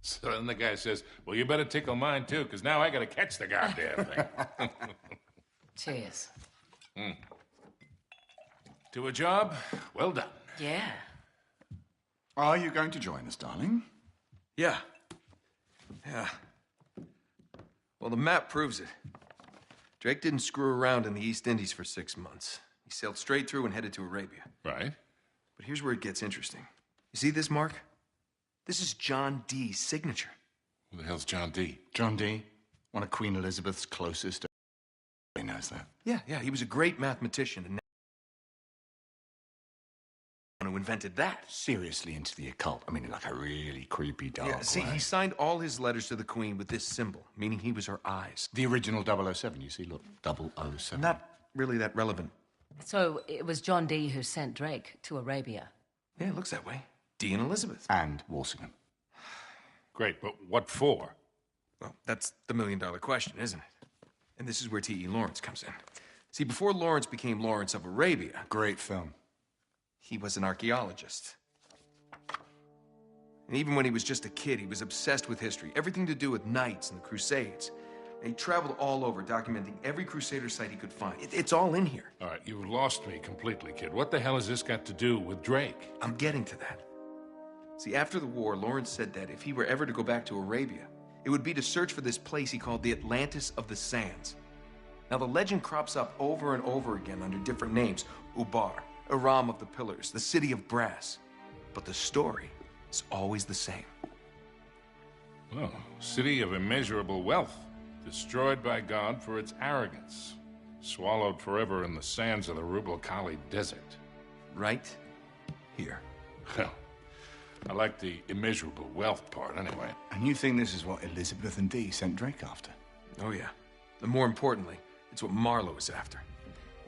So then the guy says, well, you better tickle mine, too, because now I got to catch the goddamn thing. Cheers. To a job, well done. Yeah. Are you going to join us, darling? Yeah. Well, the map proves it. Drake didn't screw around in the East Indies for 6 months. He sailed straight through and headed to Arabia. Right. But here's where it gets interesting. You see this mark? This is John Dee's signature. Who the hell's John Dee? John Dee, one of Queen Elizabeth's closest. He knows that. Yeah, he was a great mathematician and who invented that. Seriously into the occult. I mean, like a really creepy dark See, way. he signed all his letters to the Queen with this symbol, meaning he was her eyes. The original 007, you see, look, 007. Not really that relevant. So it was John Dee who sent Drake to Arabia. Yeah, it looks that way. Dee and Elizabeth. And Walsingham. Great, but what for? Well, that's the million-dollar question, isn't it? And this is where T.E. Lawrence comes in. See, before Lawrence became Lawrence of Arabia, Great film. he was an archaeologist. And even when he was just a kid, he was obsessed with history, everything to do with knights and the Crusades. And he traveled all over, documenting every Crusader site he could find. It's all in here. All right, you've lost me completely, kid. What the hell has this got to do with Drake? I'm getting to that. See, after the war, Lawrence said that if he were ever to go back to Arabia, it would be to search for this place he called the Atlantis of the Sands. Now, the legend crops up over and over again under different names. Ubar, Aram of the Pillars, the City of Brass. But the story is always the same. Well, city of immeasurable wealth, destroyed by God for its arrogance, swallowed forever in the sands of the Rubel Khali Desert. Right here. Well, I like the immeasurable wealth part anyway. And you think this is what Elizabeth and Dee sent Drake after? Oh, yeah. And more importantly, it's what Marlowe is after.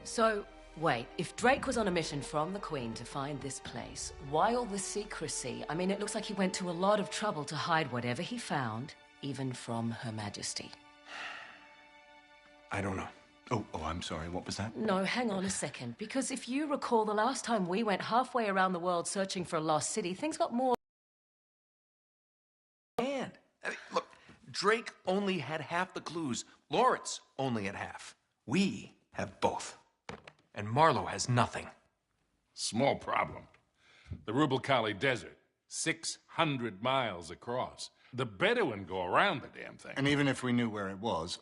So, wait, if Drake was on a mission from the Queen to find this place, why all the secrecy? I mean, it looks like he went to a lot of trouble to hide whatever he found, even from Her Majesty. I don't know. Oh, I'm sorry, what was that? No, hang on a second. Because if you recall, the last time we went halfway around the world searching for a lost city, things got more... And, I mean, look, Drake only had half the clues. Lawrence only had half. We have both. And Marlowe has nothing. Small problem. The Rubel Khali Desert, 600 miles across. The Bedouin go around the damn thing. And even if we knew where it was...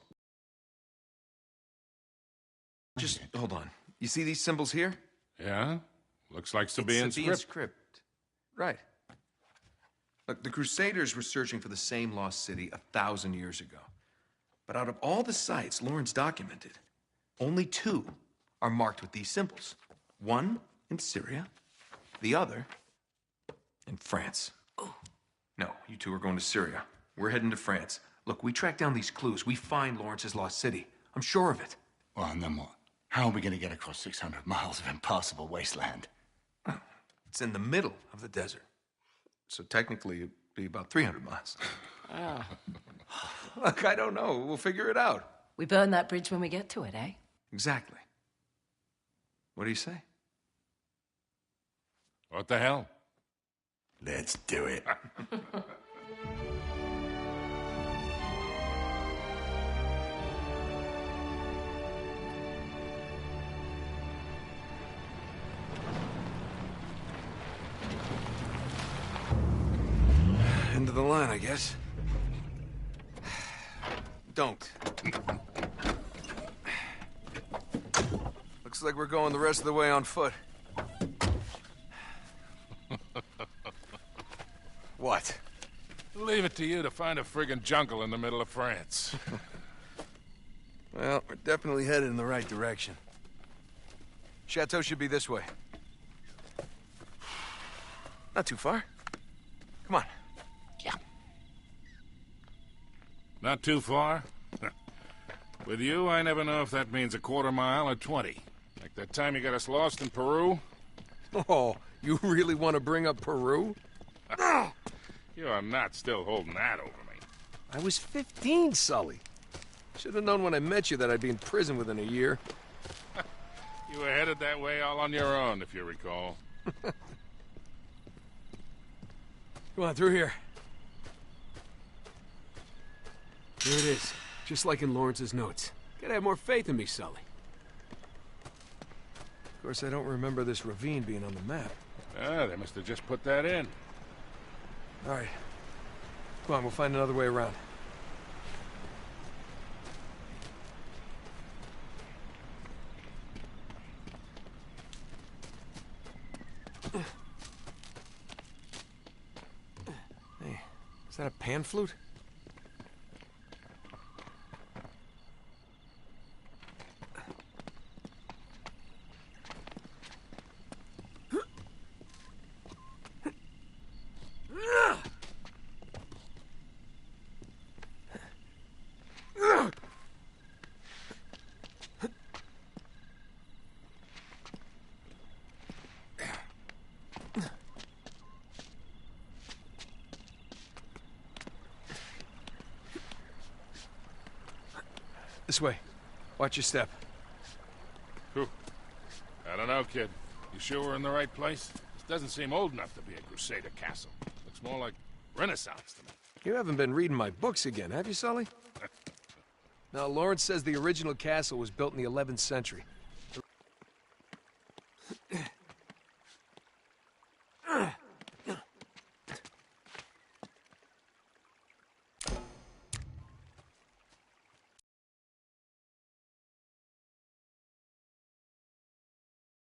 Just hold on. You see these symbols here? Yeah? Looks like Sabaean Sabaean script. script. Right. Look, the Crusaders were searching for the same lost city 1,000 years ago. But out of all the sites Lawrence documented, only 2 are marked with these symbols. One in Syria, the other in France. Oh. No, you 2 are going to Syria. We're heading to France. Look, we track down these clues. We find Lawrence's lost city. I'm sure of it. Well, and then what? How are we going to get across 600 miles of impassable wasteland? It's in the middle of the desert. So technically, it'd be about 300 miles. Ah. Look, I don't know. We'll figure it out. We burn that bridge when we get to it, eh? Exactly. What do you say? What the hell? Let's do it. End of the line, I guess. Don't. Looks like we're going the rest of the way on foot. What? Leave it to you to find a friggin' jungle in the middle of France. Well, we're definitely headed in the right direction. Chateau should be this way. Not too far. Come on. Yeah. Not too far? With you, I never know if that means a quarter mile or 20. Like that time you got us lost in Peru? Oh, you really want to bring up Peru? You are not still holding that over me. I was 15, Sully. Should have known when I met you that I'd be in prison within a year. You were headed that way all on your own, if you recall. Come on, through here. There it is. Just like in Lawrence's notes. Gotta have more faith in me, Sully. Of course, I don't remember this ravine being on the map. Ah, they must have just put that in. All right. Come on, we'll find another way around. Hey, is that a pan flute? This way. Watch your step. Whew. I don't know, kid. You sure we're in the right place? This doesn't seem old enough to be a Crusader castle. Looks more like Renaissance to me. You haven't been reading my books again, have you, Sully? Now, Lawrence says the original castle was built in the 11th century.